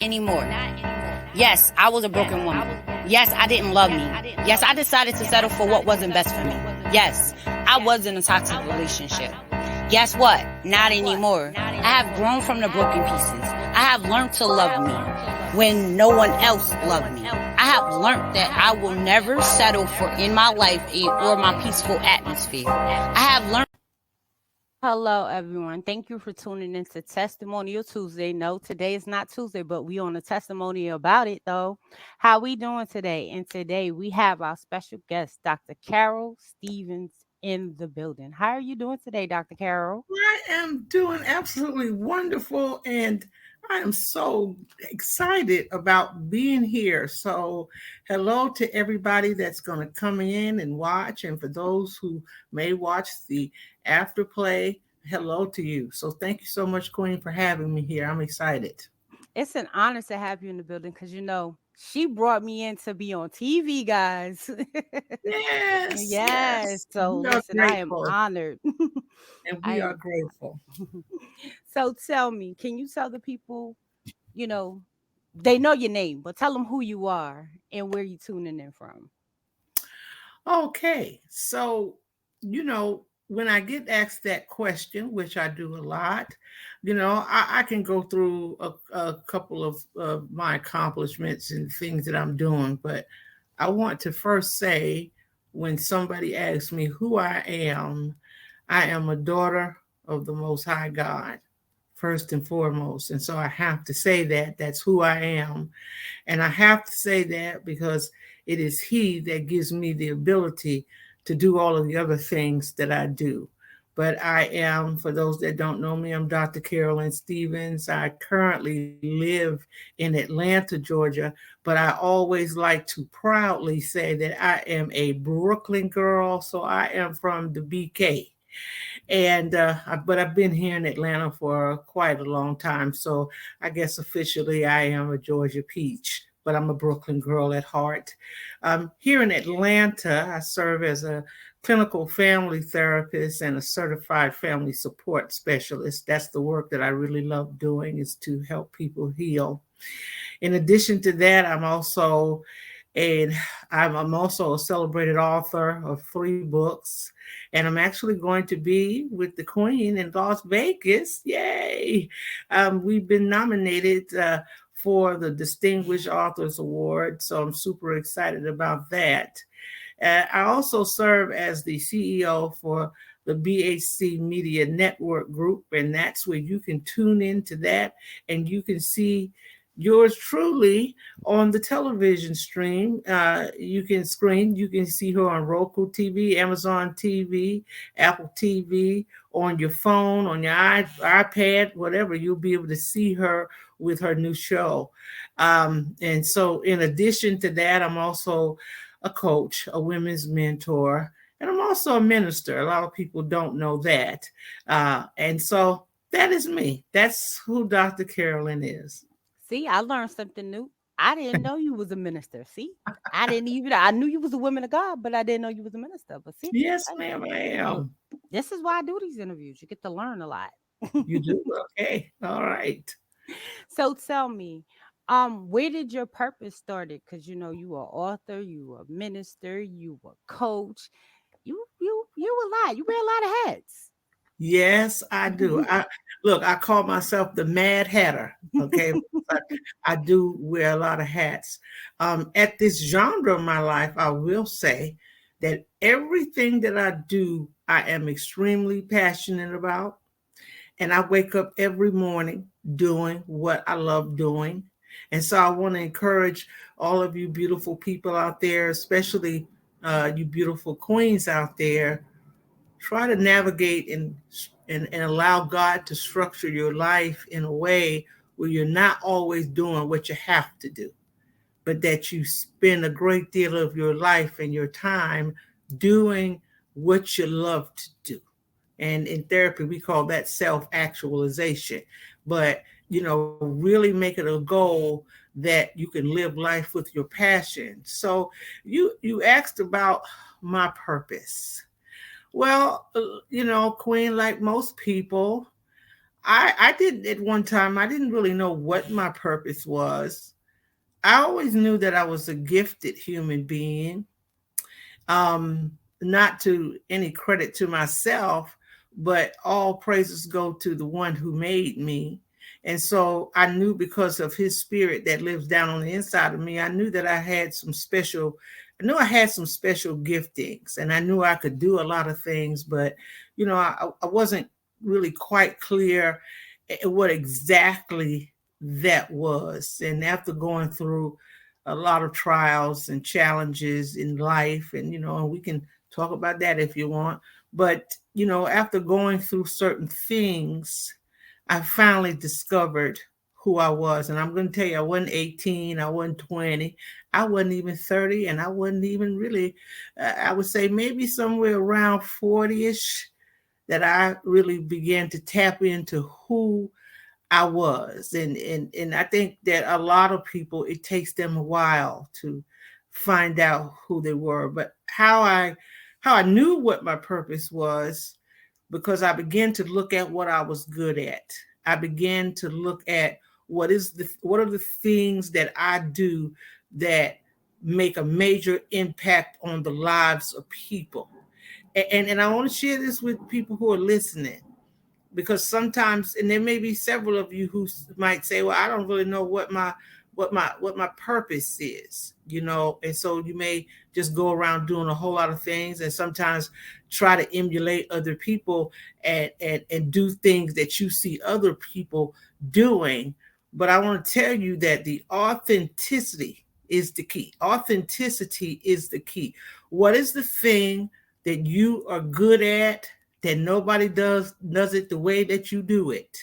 anymore. Yes, I was a broken woman. Yes, I didn't love me. Yes, I decided to settle for what wasn't best for me. Yes, I was in a toxic relationship. Guess what? Not anymore. I have grown from the broken pieces. I have learned to love me when no one else loved me. I have learned that I will never settle for in my life or my peaceful atmosphere. I have learned. Hello, everyone. Thank you for tuning into Testimonial Tuesday. No, today is not Tuesday, but we on a testimonial about it, though. How we doing today? And today we have our special guest, Dr. Carol Stephens, in the building. How are you doing today, Dr. Carol? I am doing absolutely wonderful, and I am so excited about being here. So, hello to everybody that's going to come in and watch, and for those who may watch the afterplay, hello to you. So, thank you so much, Queen, for having me here. I'm excited. It's an honor to have you in the building because, she brought me in to be on TV, guys. Yes. So, We are listen, I am grateful, honored. and I we are am. grateful. So, tell me, can you tell the people, you know, they know your name, but tell them who you are and where you tuning in from. Okay, so when I get asked that question, which I do a lot, I can go through a couple of my accomplishments and things that I'm doing, but I want to first say when somebody asks me who I am a daughter of the Most High God, first and foremost. And so I have to say that that's who I am. And I have to say that because it is He that gives me the ability to do all of the other things that I do. But I am, for those that don't know me, I'm Dr. Carolyn Stephens. I currently live in Atlanta, Georgia, but I always like to proudly say that I am a Brooklyn girl. So I am from the BK. And but I've been here in Atlanta for quite a long time, so I guess officially I am a Georgia peach, but I'm a Brooklyn girl at heart. Here in Atlanta, I serve as a clinical family therapist and a certified family support specialist. That's the work that I really love doing, is to help people heal. In addition to that, I'm also a celebrated author of 3 books, and I'm actually going to be with the Queen in Las Vegas. Yay! We've been nominated for the Distinguished Authors Award, so I'm super excited about that. I also serve as the CEO for the BHC Media Network Group, and that's where you can tune into that and you can see yours truly on the television stream. You can see her on Roku TV, Amazon TV, Apple TV, on your phone, on your iPad, whatever. You'll be able to see her with her new show. And so in addition to that, I'm also a coach, a women's mentor, and I'm also a minister. A lot of people don't know that. And so that is me. That's who Dr. Carolyn is. See, I learned something new. I didn't know you was a minister. See, I knew you was a woman of God, but I didn't know you was a minister. But see, Yes, ma'am, I am. this is why I do these interviews. You get to learn a lot. You do? Okay. All right. So tell me, where did your purpose started? Because you were author, you were minister, you were coach. You a lot. You wear a lot of hats. Yes, I do. I call myself the Mad Hatter. Okay. I do wear a lot of hats. At this genre of my life, I will say that everything that I do, I am extremely passionate about. And I wake up every morning doing what I love doing. And so I want to encourage all of you beautiful people out there, especially you beautiful queens out there. Try to navigate and allow God to structure your life in a way where you're not always doing what you have to do, but that you spend a great deal of your life and your time doing what you love to do. And in therapy, we call that self-actualization. But, really make it a goal that you can live life with your passion. So you asked about my purpose. Well, Queen, like most people, I did at one time, I didn't really know what my purpose was. I always knew that I was a gifted human being. Not to any credit to myself, but all praises go to the one who made me. And so I knew, because of his spirit that lives down on the inside of me, I knew that I knew I had some special giftings, and I knew I could do a lot of things, but I wasn't really quite clear what exactly that was. And after going through a lot of trials and challenges in life, and we can talk about that if you want, but after going through certain things, I finally discovered who I was. And I'm going to tell you, I wasn't 18, I wasn't 20, I wasn't even 30, and I wasn't even really, I would say maybe somewhere around 40ish, that I really began to tap into who I was. And I think that a lot of people, it takes them a while to find out who they were. But how I knew what my purpose was, because I began to look at what I was good at. I began to look at what are the things that I do that make a major impact on the lives of people. And I want to share this with people who are listening, because sometimes, and there may be several of you who might say, well, I don't really know what my purpose is, and so you may just go around doing a whole lot of things, and sometimes try to emulate other people and do things that you see other people doing. But I want to tell you that the authenticity is the key. Authenticity is the key. What is the thing that you are good at, that nobody does it the way that you do it?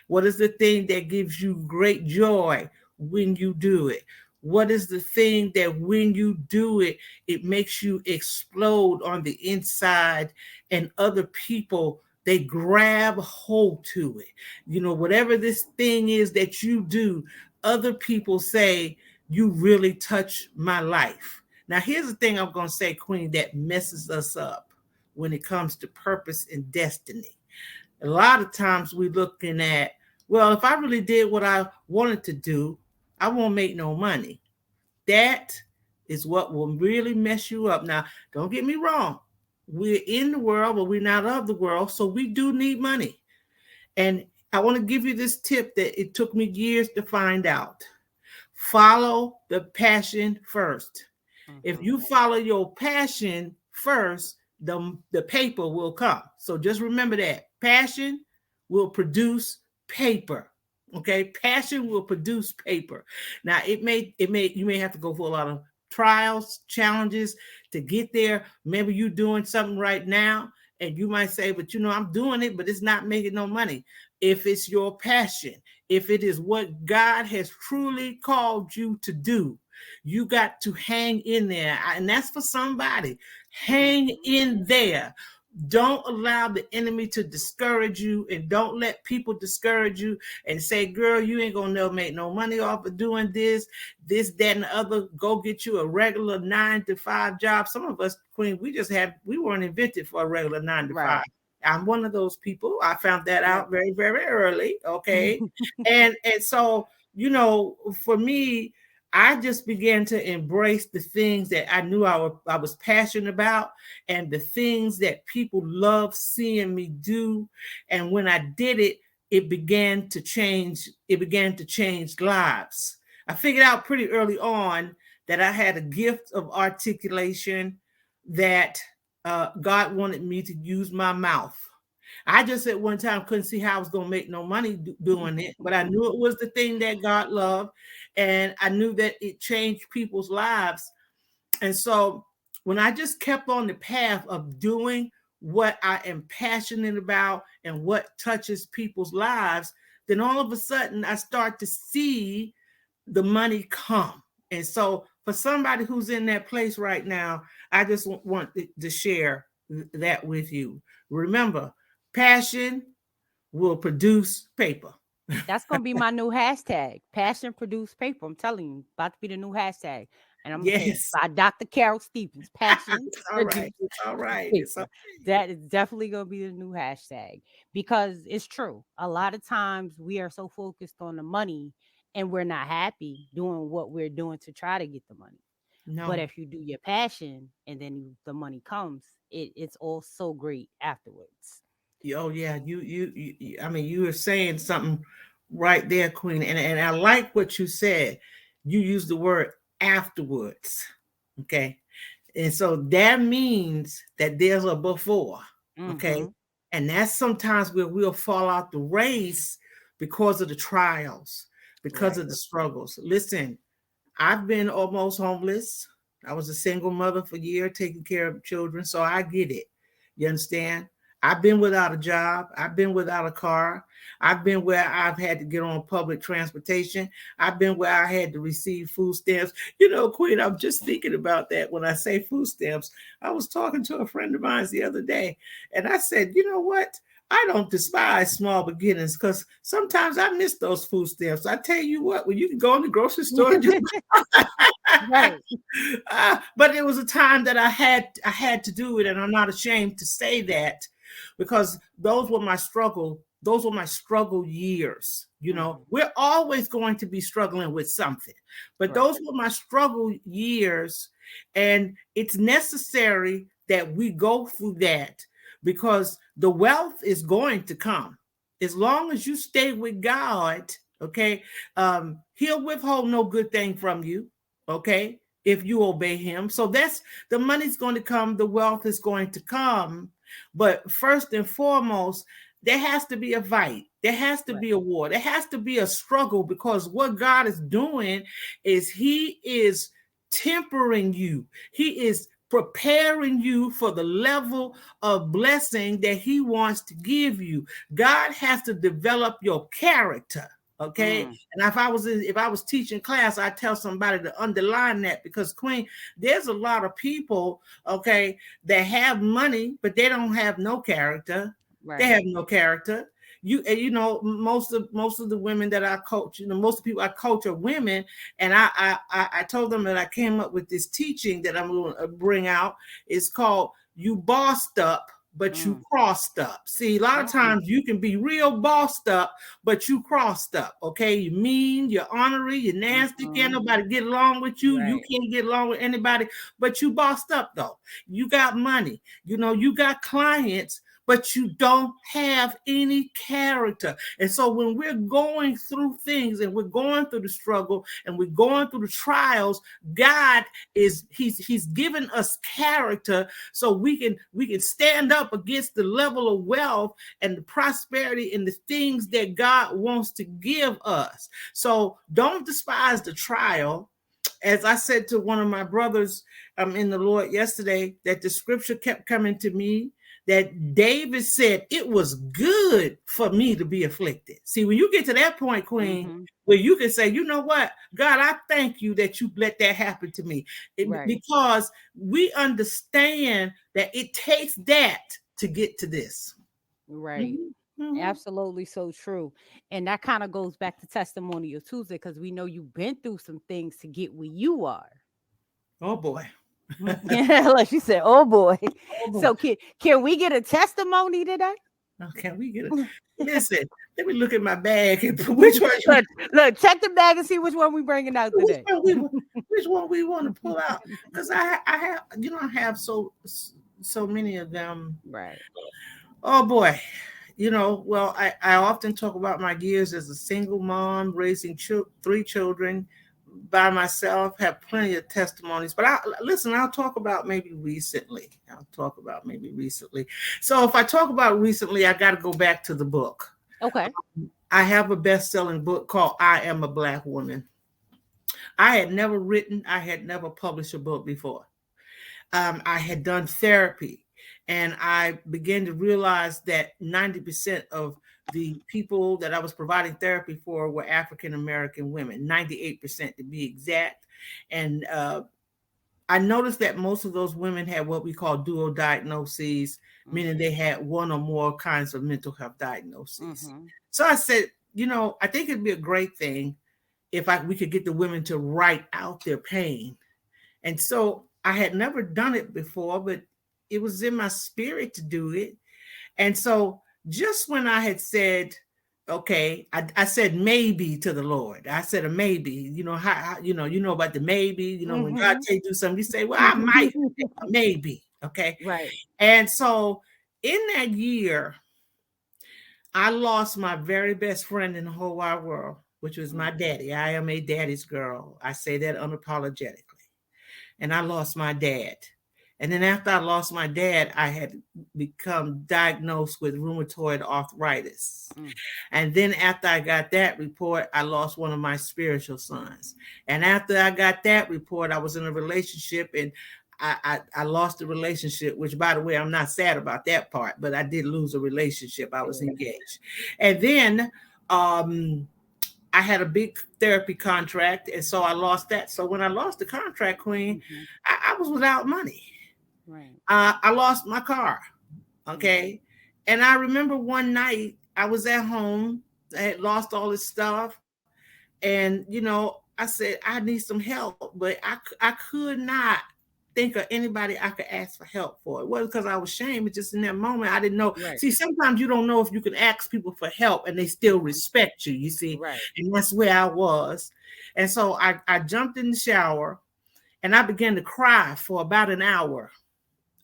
What is the thing that gives you great joy when you do it? What is the thing that when you do it, it makes you explode on the inside, and other people, they grab hold to it? Whatever this thing is that you do, other people say, you really touch my life. Now, here's the thing I'm going to say, Queen, that messes us up when it comes to purpose and destiny. A lot of times we're looking at, well, if I really did what I wanted to do, I won't make no money. That is what will really mess you up. Now, don't get me wrong. We're in the world, but we're not of the world. So we do need money. And I want to give you this tip that it took me years to find out. Follow the passion first. Mm-hmm. If you follow your passion first, the paper will come. So just remember that passion will produce paper. Okay, passion will produce paper. Now you may have to go for a lot of trials, challenges to get there. Maybe you're doing something right now, and you might say, but I'm doing it, but it's not making no money. If it's your passion, if it is what God has truly called you to do, you got to hang in there. And that's for somebody. Hang in there. Don't allow the enemy to discourage you, and don't let people discourage you and say, girl, you ain't gonna never make no money off of doing this, that, and the other. Go get you a regular 9-to-5 job. Some of us, Queen, we weren't invented for a regular 9-to-5. Right. I'm one of those people. I found that out very, very early. Okay. and so, for me, I just began to embrace the things that I knew I was passionate about, and the things that people love seeing me do. And when I did it, it began to change. It began to change lives. I figured out pretty early on that I had a gift of articulation, that God wanted me to use my mouth. I just at one time couldn't see how I was going to make no money doing it, but I knew it was the thing that God loved, and I knew that it changed people's lives. And so when I just kept on the path of doing what I am passionate about and what touches people's lives, then all of a sudden I start to see the money come. And so for somebody who's in that place right now, I just want to share that with you. Remember, passion will produce paper. That's gonna be my new hashtag. Passion produced paper. I'm telling you, about to be the new hashtag. And I'm gonna say Yes. by Dr. Carol Stephens, passion It's all right. produced It's all right. It's paper. okay. That is definitely gonna be the new hashtag because it's true. A lot of times we are so focused on the money and we're not happy doing what we're doing to try to get the money. But No. if you do your passion and then the money comes, it's all so great afterwards. Oh yeah, I mean, you were saying something right there, Queen, and I like what you said. You used the word afterwards, okay, and so that means that there's a before, okay, Mm-hmm. and that's sometimes where we'll fall out the race because of the trials, because Right. of the struggles. Listen, I've been almost homeless. I was a single mother for a year, taking care of children, so I get it. You understand? I've been without a job. I've been without a car. I've been where I've had to get on public transportation. I've been where I had to receive food stamps. You know, Queen, I'm just thinking about that when I say food stamps. I was talking to a friend of mine the other day, and I said, you know what? I don't despise small beginnings because sometimes I miss those food stamps. I tell you what, when you can go in the grocery store and just Right. but it was a time that I had to do it, and I'm not ashamed to say that because those were my struggle years. You know, Mm-hmm. we're always going to be struggling with something, but Right. those were my struggle years, and it's necessary that we go through that because the wealth is going to come as long as you stay with God. Okay, He'll withhold no good thing from you, okay, if you obey him. So that's the money's going to come, the wealth is going to come. But first and foremost, there has to be a fight. There has to Right. be a war. There has to be a struggle because what God is doing is he is tempering you. He is preparing you for the level of blessing that he wants to give you. God has to develop your character. Okay. Mm. And if I was teaching class, I tell somebody to underline that because Queen, there's a lot of people, okay, that have money, but they don't have no character. They Right. have no character. You know, most of the women that I coach, you know, most of the people I coach are women, and I told them that I came up with this teaching that I'm going to bring out. It's called "You Bossed Up, but you Mm. crossed up." See, a lot of Mm. times you can be real bossed up, but you crossed up. Okay, you mean, you're ornery, you're nasty, can't Mhm. nobody get along with you. You Right. can't get along with anybody, but you bossed up though. You got money, you know, you got clients, but you don't have any character. And so when we're going through things and we're going through the struggle and we're going through the trials, God is he's given us character so we can stand up against the level of wealth and the prosperity and the things that God wants to give us. So don't despise the trial. As I said to one of my brothers in the Lord yesterday, that the scripture kept coming to me that David said it was good for me to be afflicted. See, when you get to that point, Queen, Mhm. where you can say, you know what, God, I thank you that you let that happen to me. Right. Because we understand that it takes that to get to this. Right. Mhm, mhm. Absolutely so true. And that kind of goes back to Testimonial Tuesday because we know you've been through some things to get where you are. Oh boy. Like she said, oh boy. Oh boy. So can we get a testimony today? Can we get it? Listen, let me look at my bag and which one look, look, check the bag and see which one we bringing out which today. one we which one we want to pull out because I have, you know, I have so many of them. Right. Oh boy. You know, well, I often talk about my years as a single mom, raising three children by myself, have plenty of testimonies. But I'll talk about maybe recently. I'll talk about maybe recently. So if I talk about recently, I got to go back to the book. Okay. I have a best-selling book called I Am a Black Woman. I had never published a book before. I had done therapy, and I began to realize that 90% of the people that I was providing therapy for were African American women, 98% to be exact. And I noticed that most of those women had what we call dual diagnoses, meaning Mhm. they had one or more kinds of mental health diagnoses. Mhm. So I said, I think it'd be a great thing if we could get the women to write out their pain. And so I had never done it before, but it was in my spirit to do it. And so just when I had said, okay, I said maybe to the Lord. I said a maybe. How you know about the maybe. When God tells you do something, you say, well, I might, maybe. Okay. Right. And so in that year, I lost my very best friend in the whole wide world, which was my daddy. I am a daddy's girl. I say that unapologetically. And I lost my dad. And then after I lost my dad, I had become diagnosed with rheumatoid arthritis. And then after I got that report, I lost one of my spiritual sons. And after I got that report, I was in a relationship and I lost the relationship, which, by the way, I'm not sad about that part, but I did lose a relationship. I was engaged. And then I had a big therapy contract, and so I lost that. So when I lost the contract, Queen, I was without money. Right. I lost my car. Okay. And I remember one night I was at home. I had lost all this stuff. And, I said, I need some help, but I could not think of anybody I could ask for help for. It wasn't because I was ashamed. It's just in that moment, I didn't know. Right. See, sometimes you don't know if you can ask people for help and they still respect you, you see. Right. And that's where I was. And so I jumped in the shower and I began to cry for about an hour.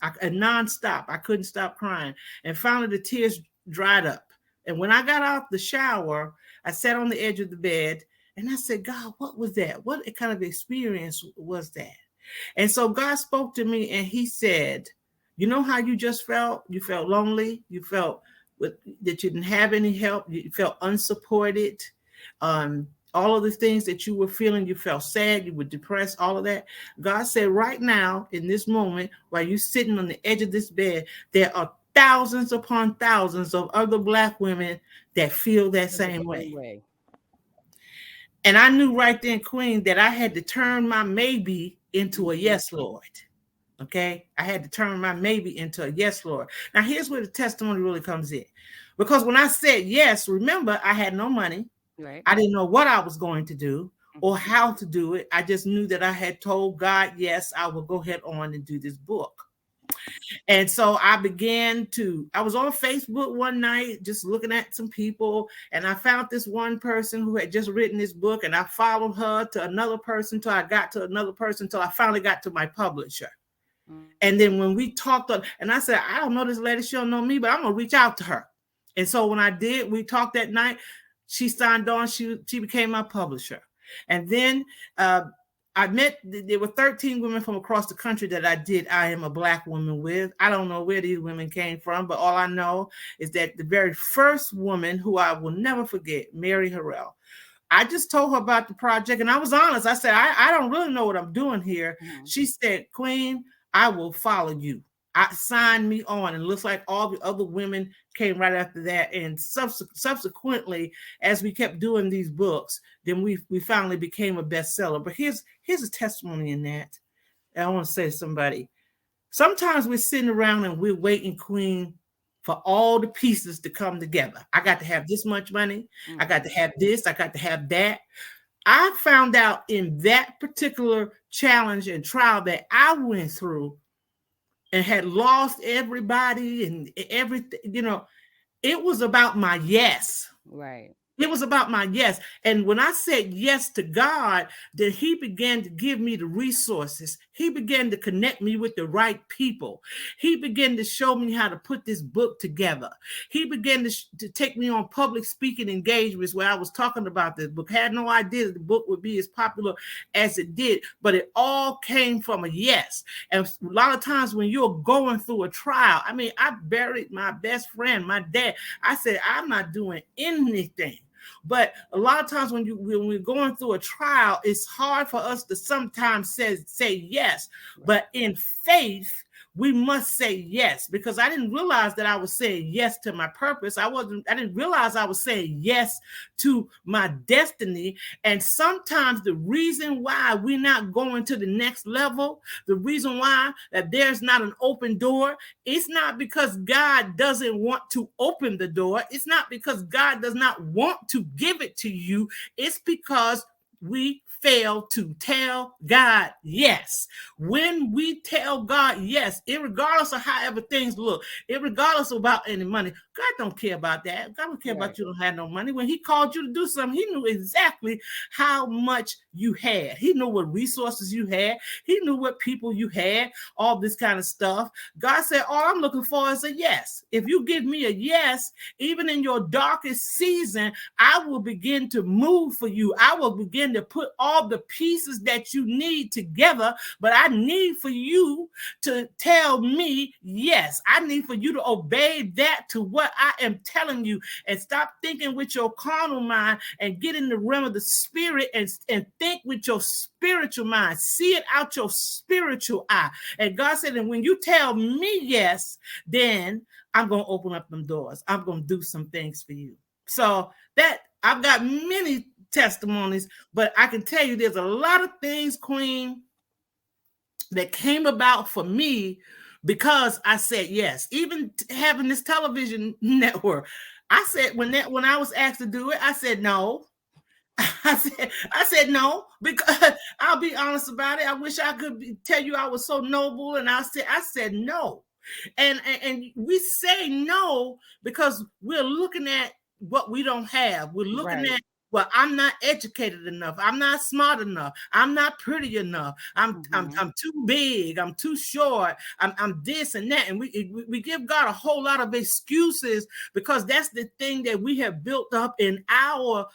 Nonstop. I couldn't stop crying. And finally the tears dried up. And when I got out the shower, I sat on the edge of the bed and I said, God, what was that? What kind of experience was that? And so God spoke to me and he said, you know how you just felt? You felt lonely. You felt that you didn't have any help. You felt unsupported. All of the things that you were feeling, you felt sad, you were depressed, all of that. God said right now, in this moment, while you're sitting on the edge of this bed, there are thousands upon thousands of other Black women that feel that same way. And I knew right then, Queen, that I had to turn my maybe into a yes, Lord. Okay? I had to turn my maybe into a yes, Lord. Now, here's where the testimony really comes in. Because when I said yes, remember, I had no money. Right. I didn't know what I was going to do or how to do it. I just knew that I had told God, yes, I will go ahead on and do this book. And so I was on Facebook one night, just looking at some people, and I found this one person who had just written this book, and I followed her to another person till I got to another person till I finally got to my publisher. And then when we talked, and I said, I don't know this lady, she don't know me, but I'm going to reach out to her. And so when I did, we talked that night, she signed on, she became my publisher. And then I met, there were 13 women from across the country that I am a Black woman with. I don't know where these women came from, but all I know is that the very first woman, who I will never forget, Mary Harrell, I just told her about the project and I was honest. I said, I don't really know what I'm doing here. She said, Queen, I will follow you. I signed me on, and it looks like all the other women came right after that. And subsequently, as we kept doing these books, then we finally became a bestseller. But here's a testimony in that. And I want to say to somebody, sometimes we're sitting around and we're waiting, Queen, for all the pieces to come together. I got to have this much money. I got to have this. I got to have that. I found out in that particular challenge and trial that I went through and had lost everybody and everything, it was about my yes. Right. It was about my yes. And when I said yes to God, then he began to give me the resources. He began to connect me with the right people. He began to show me how to put this book together. He began to take me on public speaking engagements where I was talking about this book. I had no idea that the book would be as popular as it did, but it all came from a yes. And a lot of times when you're going through a trial, I buried my best friend, my dad. I said, I'm not doing anything. But a lot of times when we're going through a trial, it's hard for us to sometimes say yes. But in faith, we must say yes, because I didn't realize that I was saying yes to my purpose. I didn't realize I was saying yes to my destiny. And sometimes the reason why we're not going to the next level, the reason why that there's not an open door, it's not because God doesn't want to open the door. It's not because God does not want to give it to you. It's because we fail to tell God yes. When we tell God yes, regardless of however things look, regardless about any money, God don't care about that. God don't care about you don't have no money. When he called you to do something, he knew exactly how much you had. He knew what resources you had. He knew what people you had, all this kind of stuff. God said, all I'm looking for is a yes. If you give me a yes, even in your darkest season, I will begin to move for you. I will begin to put all the pieces that you need together, but I need for you to tell me yes. I need for you to obey that to what I am telling you, and stop thinking with your carnal mind and get in the realm of the spirit and think with your spiritual mind. See it out your spiritual eye. And God said, and when you tell me yes, then I'm going to open up them doors. I'm going to do some things for you. So that I've got many testimonies, but I can tell you there's a lot of things, Queen, that came about for me because I said yes. Even having this television network, I said when I was asked to do it, I said no. I said no, because I'll be honest about it. I wish I could tell you I was so noble, and I said no. And we say no because we're looking at what we don't have. We're looking at, well, I'm not educated enough. I'm not smart enough. I'm not pretty enough. I'm too big. I'm too short. I'm this and that. And we give God a whole lot of excuses because that's the thing that we have built up in our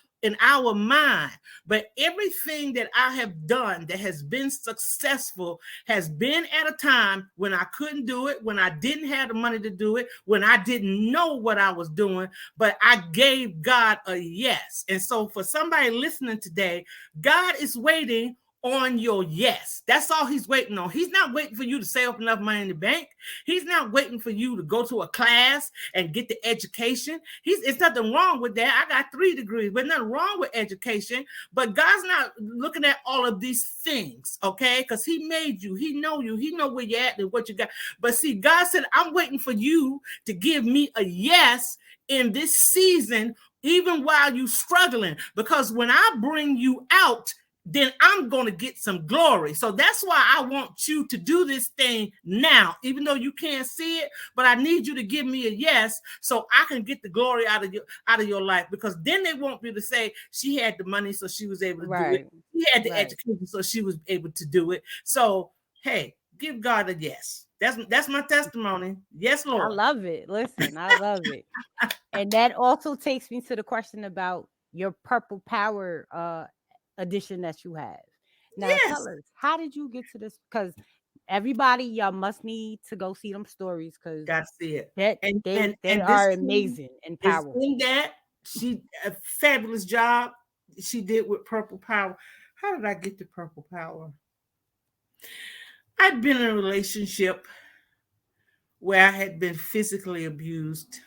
mind. But everything that I have done that has been successful has been at a time when I couldn't do it, when I didn't have the money to do it, when I didn't know what I was doing, but I gave God a yes. And so for somebody listening today, God is waiting on your yes. That's all he's waiting on. He's not waiting for you to save up enough money in the bank. He's not waiting for you to go to a class and get the education. It's nothing wrong with that. I got 3 degrees, but nothing wrong with education. But God's not looking at all of these things, okay? Because he made you. He know you. He know where you're at and what you got. But see, God said, I'm waiting for you to give me a yes in this season, even while you're struggling. Because when I bring you out, then I'm going to get some glory. So that's why I want you to do this thing now, even though you can't see it, but I need you to give me a yes so I can get the glory out of your life, because then they won't be able to say she had the money so she was able to do it. She had the education so she was able to do it. So, hey, give God a yes. That's my testimony. Yes, Lord. I love it. Listen, I love it. And that also takes me to the question about your Purple Power edition that you have. Now tell us, how did you get to this? Because everybody, y'all must need to go see them stories, because gotta see it. They are amazing and powerful. In that, she a fabulous job she did with Purple Power. How did I get to Purple Power? I'd been in a relationship where I had been physically abused.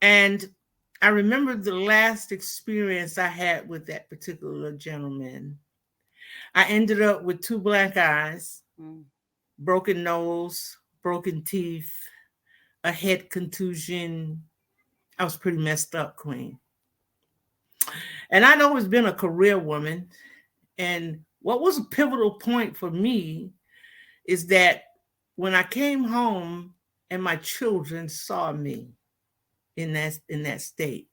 And I remember the last experience I had with that particular gentleman. I ended up with 2 black eyes, broken nose, broken teeth, a head contusion. I was pretty messed up, Queen. And I'd always been a career woman. And what was a pivotal point for me is that when I came home and my children saw me in that state,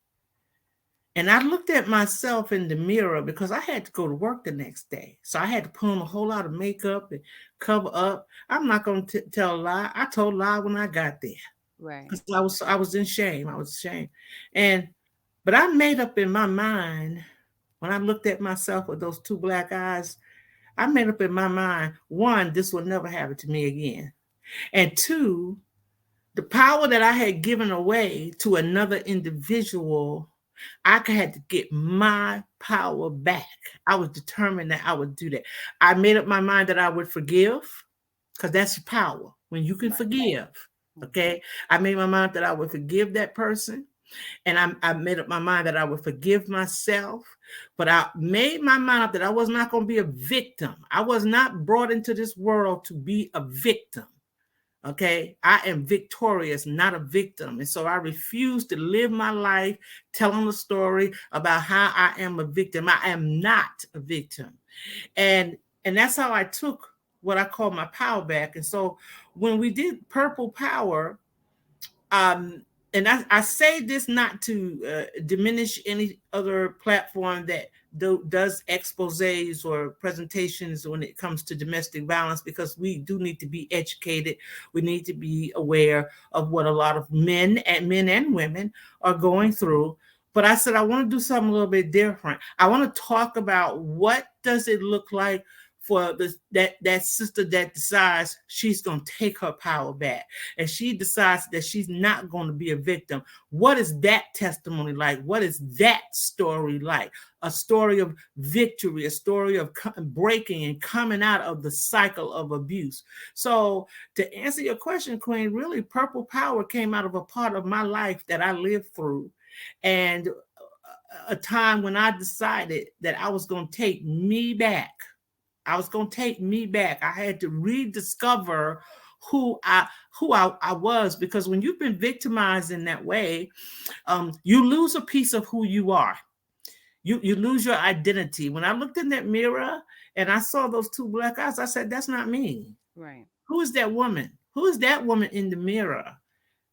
and I looked at myself in the mirror because I had to go to work the next day. So I had to put on a whole lot of makeup and cover up. I'm not going to tell a lie. I told a lie when I got there. Right. Because I was in shame. I was ashamed. But I made up in my mind, when I looked at myself with those 2 black eyes, I made up in my mind, 1, this will never happen to me again. And 2, the power that I had given away to another individual, I had to get my power back. I was determined that I would do that. I made up my mind that I would forgive. because that's power. When you can Right. forgive, okay? I made my mind that I would forgive that person. And I made up my mind that I would forgive myself, but I made my mind up that I was not going to be a victim. I was not brought into this world to be a victim. Okay, I am victorious, not a victim. And so I refuse to live my life telling a story about how I am a victim. I am not a victim. And that's how I took what I call my power back. And so when we did Purple Power, and I say this not to diminish any other platform that does exposés or presentations when it comes to domestic violence, because we do need to be educated. We need to be aware of what a lot of men and women are going through. But I said, I want to do something a little bit different. I want to talk about what does it look like for that sister that decides she's going to take her power back, and she decides that she's not going to be a victim. What is that testimony like? What is that story like? A story of victory, a story of breaking and coming out of the cycle of abuse. So to answer your question, Queen, really Purple Power came out of a part of my life that I lived through, and a time when I decided that I was going to take me back. I was going to take me back. I had to rediscover who I was, because when you've been victimized in that way, you lose a piece of who you are. You lose your identity. When I looked in that mirror and I saw those two black eyes, I said, that's not me. Right. Who is that woman? Who is that woman in the mirror?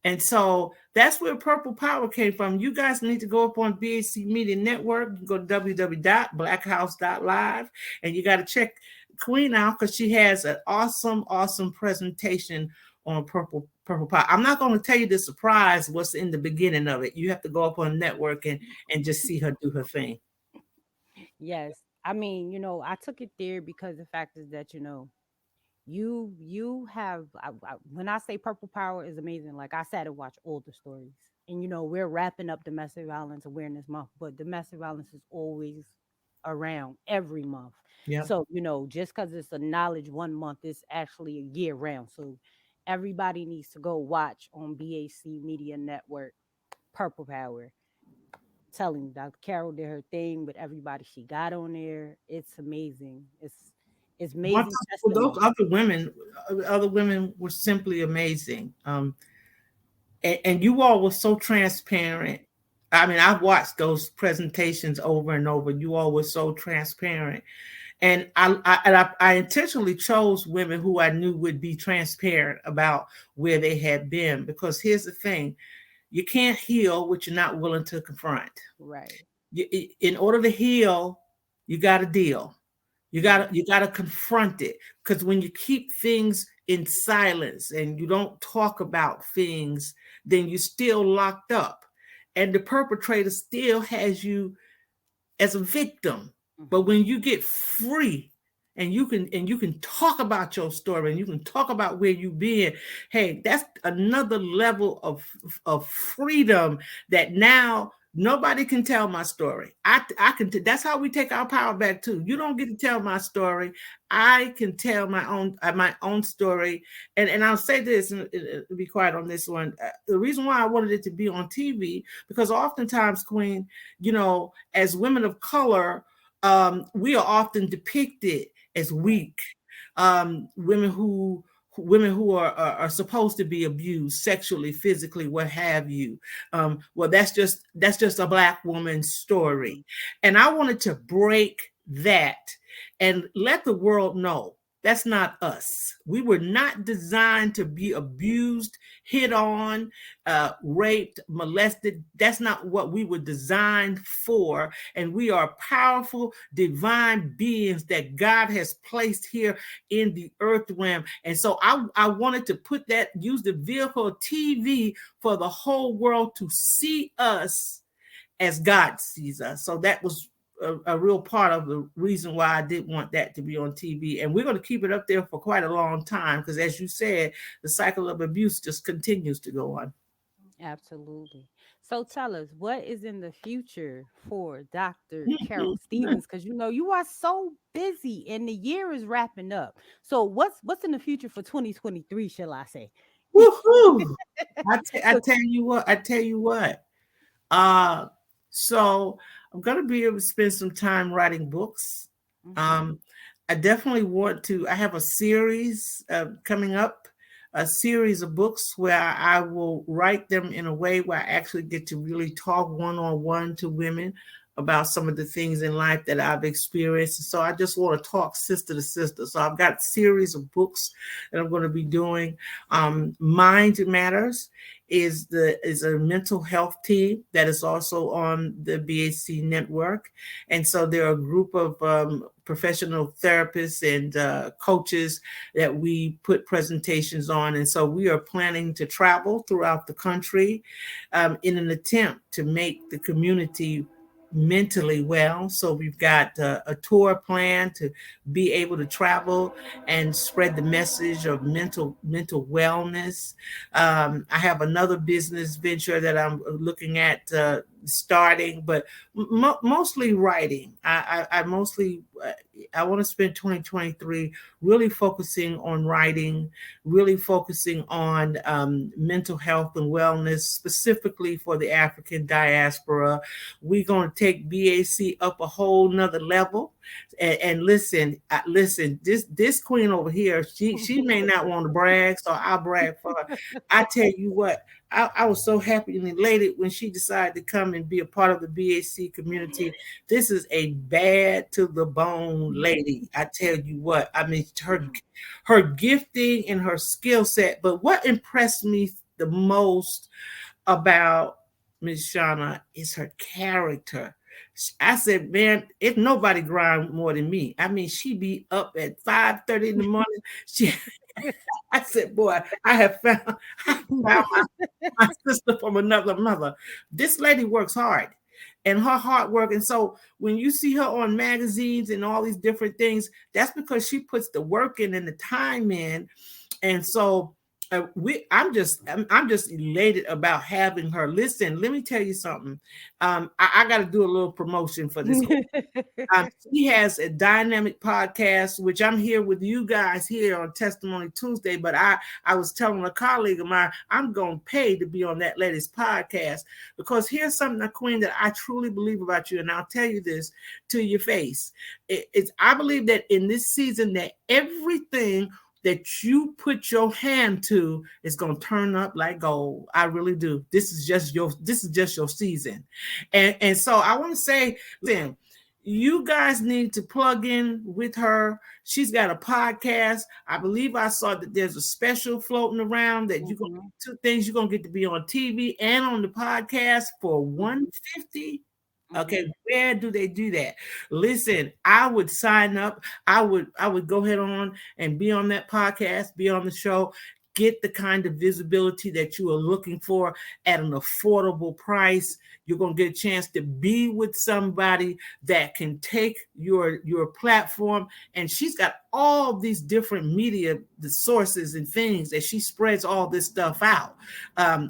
And so that's where Purple Power came from. You guys need to go up on BAC Media Network. You go to www.blackhouse.live, and you got to check Queen out, because she has an awesome presentation on Purple Power. I'm not going to tell you the surprise what's in the beginning of it. You have to go up on the network and just see her do her thing. Yes. I mean, I took it there because the fact is that, you have when I say Purple Power is amazing, like I sat and watched all the stories, and we're wrapping up Domestic Violence Awareness Month, but domestic violence is always around every month. Yeah. So just because it's a knowledge 1 month, it's actually a year round. So everybody needs to go watch on BAC Media Network Purple Power. Telling Dr. Carol did her thing with everybody she got on there. It's amazing. It's amazing. Those other women were simply amazing. And you all were so transparent. I mean, I've watched those presentations over and over. You all were so transparent. And I intentionally chose women who I knew would be transparent about where they had been, because here's the thing. You can't heal what you're not willing to confront. Right. In order to heal, you got to deal. You got to confront it, because when you keep things in silence and you don't talk about things, then you're still locked up, and the perpetrator still has you as a victim. Mm-hmm. But when you get free and you can talk about your story and you can talk about where you've been, hey, that's another level of freedom that now nobody can tell my story. I can. That's how we take our power back too. You don't get to tell my story. I can tell my own story. And I'll say this, and be quiet on this one. The reason why I wanted it to be on TV, because oftentimes, Queen, as women of color, we are often depicted as weak, women who are supposed to be abused sexually, physically, what have you. Well, that's just a Black woman's story. And I wanted to break that and let the world know that's not us. We were not designed to be abused, hit on, raped, molested. That's not what we were designed for. And we are powerful, divine beings that God has placed here in the earth realm. And so I wanted to use the vehicle of TV for the whole world to see us as God sees us. So that was a real part of the reason why I did want that to be on TV. And we're going to keep it up there for quite a long time, because as you said, the cycle of abuse just continues to go on. Absolutely. So tell us, what is in the future for Dr. Carol Stephens? Because you are so busy and the year is wrapping up. So what's in the future for 2023, shall I say? Woohoo! I So tell you what. I tell you what. Uh, so I'm gonna be able to spend some time writing books. mhm. Um, I definitely want to. I have a series coming up, a series of books where I will write them in a way where I actually get to really talk one on one to women about some of the things in life that I've experienced. So I just want to talk sister to sister. So I've got a series of books that I'm going to be doing. Mind Matters is a mental health team that is also on the BAC network, and so there are a group of professional therapists and coaches that we put presentations on, and so we are planning to travel throughout the country in an attempt to make the community mentally well. So we've got a tour plan to be able to travel and spread the message of mental wellness. I have another business venture that I'm looking at starting, but mostly writing. I mostly I want to spend 2023 really focusing on writing, really focusing on mental health and wellness, specifically for the African diaspora. We're going to take BAC up a whole nother level. And listen, this queen over here, she may not want to brag, so I'll brag for her. I tell you what, I was so happy and elated when she decided to come and be a part of the BAC community. This is a bad to the bone lady. I tell you what, I mean, her gifting and her skill set. But what impressed me the most about Miss Shauna is her character. I said, man, if nobody grind more than me, I mean, she be up at 5:30 in the morning. I said, boy, I found my sister from another mother. This lady works hard, and her hard work. And so when you see her on magazines and all these different things, that's because she puts the work in and the time in. And so I'm just elated about having her. Listen, let me tell you something. I got to do a little promotion for this. She has a dynamic podcast, which I'm here with you guys here on Testimony Tuesday. But I was telling a colleague of mine, I'm going to pay to be on that lady's podcast, because here's something, Queen, that I truly believe about you. And I'll tell you this to your face. I believe that in this season that everything that you put your hand to is going to turn up like gold. I really do. This is just your season. And so I want to say, then, you guys need to plug in with her. She's got a podcast. I believe I saw that there's a special floating around that you're going to get two things. You're going to get to be on TV and on the podcast for $150. Okay, where do they do that? Listen, I would sign up. I would go ahead on and be on that podcast, be on the show, get the kind of visibility that you are looking for at an affordable price. You're going to get a chance to be with somebody that can take your platform. And she's got all these different media, the sources and things that she spreads all this stuff out.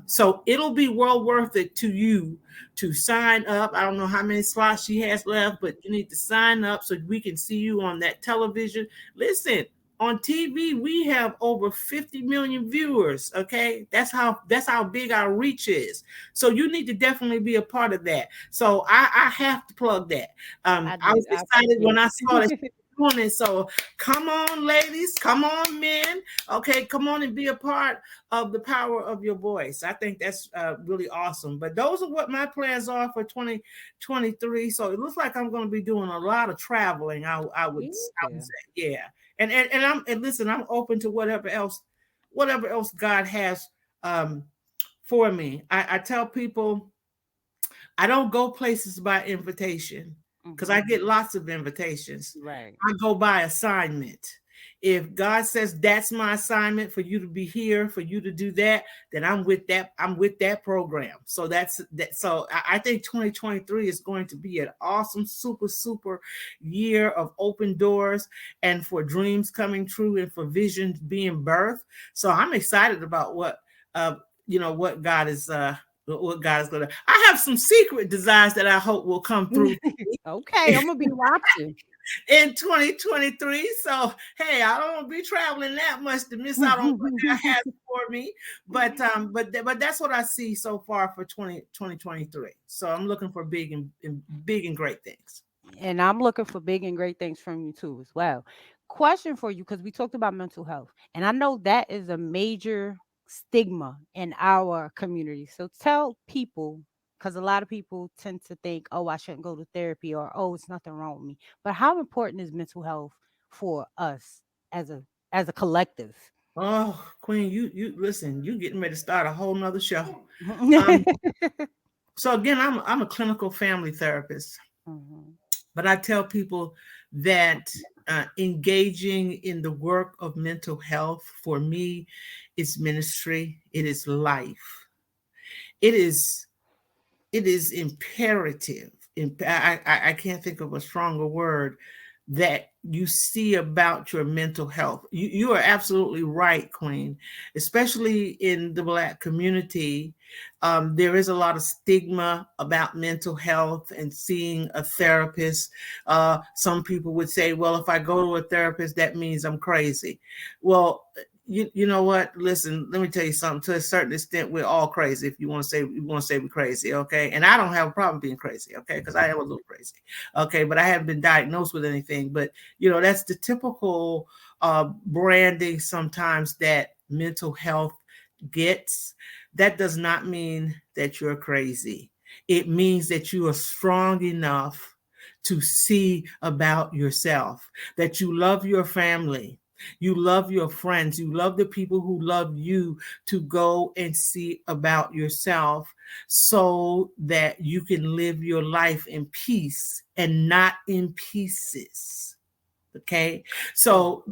So it'll be well worth it to you to sign up. I don't know how many slots she has left, but you need to sign up so we can see you on that television. Listen, on TV, we have over 50 million viewers. Okay, that's how big our reach is. So you need to definitely be a part of that. So I have to plug that. I was excited when I saw that. So come on, ladies, come on, men. Okay, come on and be a part of the power of your voice. I think that's really awesome. But those are what my plans are for 2023. So it looks like I'm going to be doing a lot of traveling. I would say, yeah. And listen, I'm open to whatever else God has for me. I tell people I don't go places by invitation, because I get lots of invitations. Right. I go by assignment. If God says that's my assignment for you to be here, for you to do that, then I'm with that. I'm with that program. So that's that. So I think 2023 is going to be an awesome, super year of open doors and for dreams coming true and for visions being birthed. So I'm excited about what God is what God is going to. I have some secret desires that I hope will come through. Okay, I'm gonna be watching in 2023. So hey, I don't want to be traveling that much to miss out on what God has for me. But that's what I see so far for 2023. So I'm looking for big and great things. And I'm looking for big and great things from you too as well. Question for you, because we talked about mental health, and I know that is a major stigma in our community. So tell people, because a lot of people tend to think, oh, I shouldn't go to therapy, or oh, it's nothing wrong with me. But how important is mental health for us as a collective? Oh, Queen, you listen, you getting ready to start a whole nother show. So again, I'm a clinical family therapist. Mm-hmm. But I tell people that engaging in the work of mental health for me is ministry. It is life. It is imperative. I can't think of a stronger word that you see about your mental health. You are absolutely right, Queen. Especially in the Black community, there is a lot of stigma about mental health and seeing a therapist. Some people would say, well, if I go to a therapist, that means I'm crazy. Well, you know what? Listen, let me tell you something. To a certain extent, we're all crazy. If you want to say we're crazy, okay? And I don't have a problem being crazy, okay? Because I am a little crazy, okay? But I haven't been diagnosed with anything. But that's the typical branding sometimes that mental health gets. That does not mean that you're crazy. It means that you are strong enough to see about yourself, that you love your family. You love your friends. You love the people who love you, to go and see about yourself so that you can live your life in peace and not in pieces. Okay. So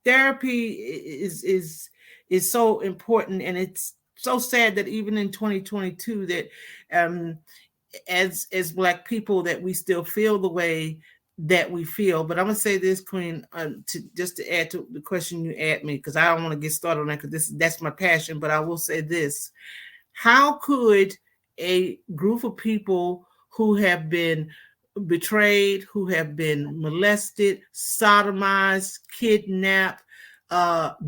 therapy is so important. And it's so sad that even in 2022 that as Black people that we still feel the way that we feel. But I'm gonna say this, Queen, to add to the question you asked me, because I don't want to get started on that, because that's my passion. But I will say this: how could a group of people who have been betrayed, who have been molested, sodomized, kidnapped,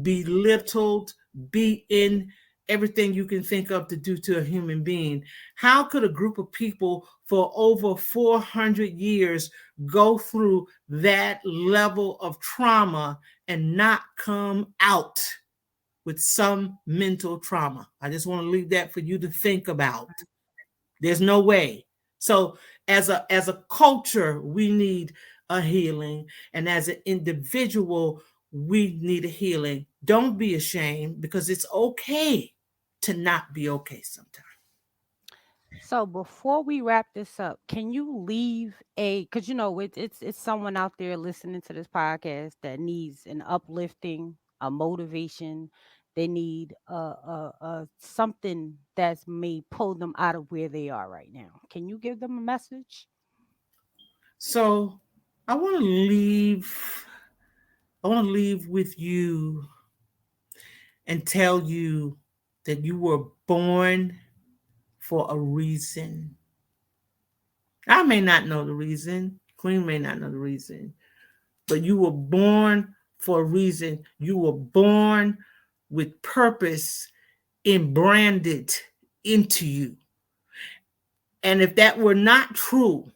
belittled, beaten, everything you can think of to do to a human being, how could a group of people for over 400 years go through that level of trauma and not come out with some mental trauma? I just want to leave that for you to think about. There's no way. So as a culture, we need a healing. And as an individual, we need a healing. Don't be ashamed, because it's okay to not be okay sometimes. So before we wrap this up, can you leave because it's someone out there listening to this podcast that needs an uplifting, a motivation. They need something that's may pull them out of where they are right now. Can you give them a message? So I want to leave with you and tell you that you were born for a reason. I may not know the reason. Queen may not know the reason. But you were born for a reason. You were born with purpose branded into you. And if that were not true,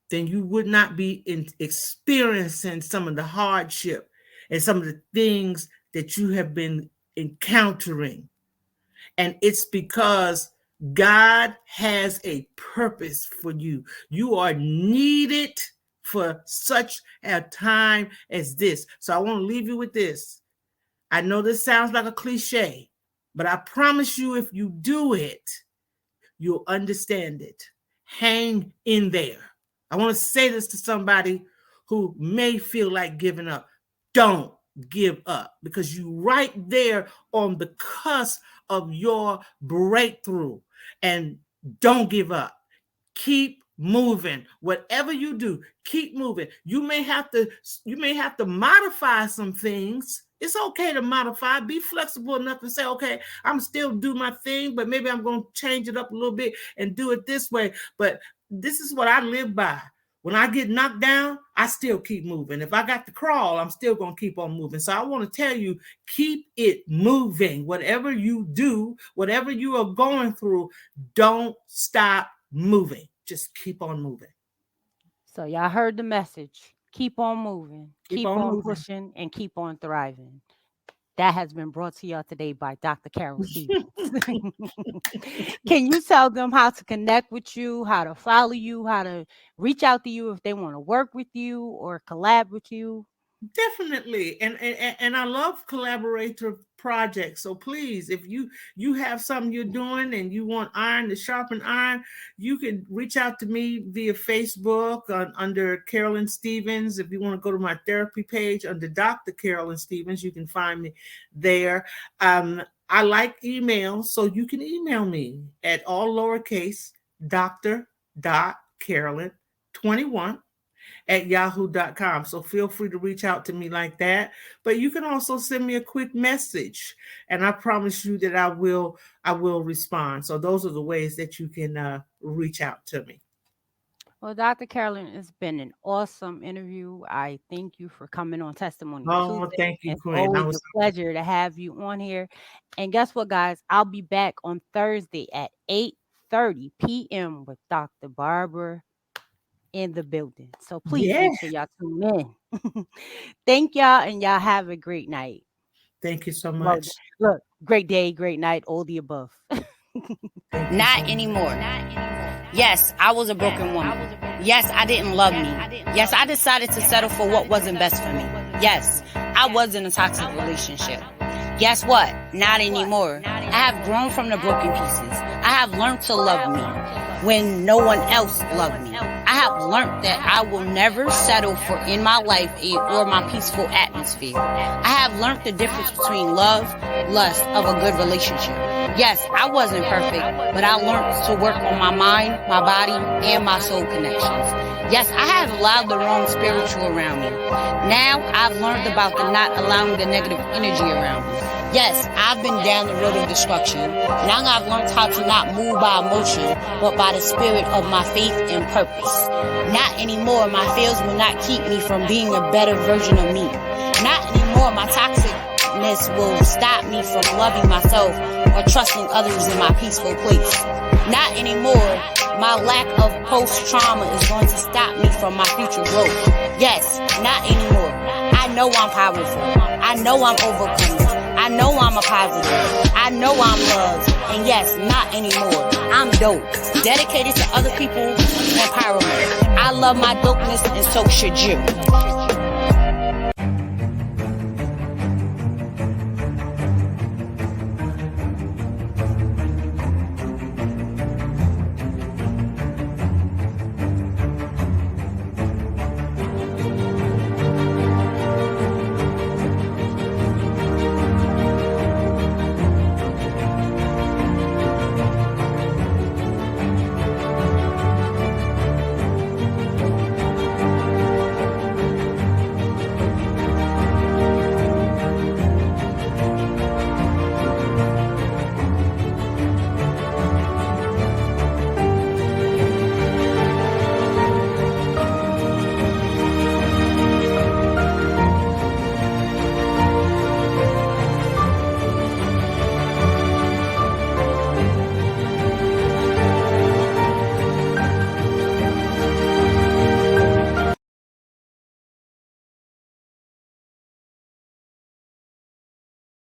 then you would not be experiencing some of the hardship and some of the things that you have been encountering. And it's because God has a purpose for you. You are needed for such a time as this. So I want to leave you with this. I know this sounds like a cliche, but I promise you, if you do it, you'll understand it. Hang in there. I want to say this to somebody who may feel like giving up. Don't give up, because you're right there on the cusp of your breakthrough. And don't give up. Keep moving. Whatever you do, keep moving. You may have to modify some things It's okay to modify. Be flexible enough to say, okay, I'm still do my thing, but maybe I'm going to change it up a little bit and do it this way. But this is what I live by. When I get knocked down, I still keep moving. If I got to crawl, I'm still going to keep on moving. So I want to tell you, keep it moving. Whatever you do, whatever you are going through, don't stop moving. Just keep on moving. So y'all heard the message. Keep on moving, keep on pushing, and keep on thriving. That has been brought to y'all today by Dr. Carolyn Stephens. Can you tell them how to connect with you, how to follow you, how to reach out to you if they want to work with you or collab with you? Definitely. And I love collaborative projects. So please, if you have something you're doing and you want iron to sharpen iron, you can reach out to me via Facebook under Carolyn Stephens. If you want to go to my therapy page under Dr. Carolyn Stephens, you can find me there. I like emails, so you can email me at all lowercase dr.carolyn21 at yahoo.com. So feel free to reach out to me like that. But you can also send me a quick message, and I promise you that I will respond. So those are the ways that you can reach out to me. Well, Dr. Carolyn, it's been an awesome interview. I thank you for coming on Testimonial. Oh, Tuesday. thank you, It's Quinn. always a pleasure to have you on here. And guess what, guys? I'll be back on Thursday at 8:30 p.m. with Dr. Barbara in the building. So please make sure y'all tune in. Thank y'all, and y'all have a great night. Thank you so much. Look, great day, great night, all the above. Not anymore. Yes, I was a broken woman. Yes, I didn't love me. Yes, I decided to settle for what wasn't best for me. Yes, I was in a toxic relationship. Guess what? Not anymore. I have grown from the broken pieces. I have learned to love me when no one else loved me. I have learned that I will never settle for in my life or my peaceful atmosphere. I have learned the difference between love, lust of a good relationship. Yes, I wasn't perfect, but I learned to work on my mind, my body, and my soul connections. Yes, I have allowed the wrong spiritual around me. Now I've learned about the not allowing the negative energy around me. Yes, I've been down the road of destruction. Now I've learned how to not move by emotion, but by the spirit of my faith and purpose. Not anymore, my fears will not keep me from being a better version of me. Not anymore, my toxicness will stop me from loving myself or trusting others in my peaceful place. Not anymore, my lack of post-trauma is going to stop me from my future growth. Yes, not anymore. I know I'm powerful. I know I'm overcoming. I know I'm a positive. I know I'm loved. And yes, not anymore. I'm dope. Dedicated to other people's empowerment. I love my dopeness, and so should you.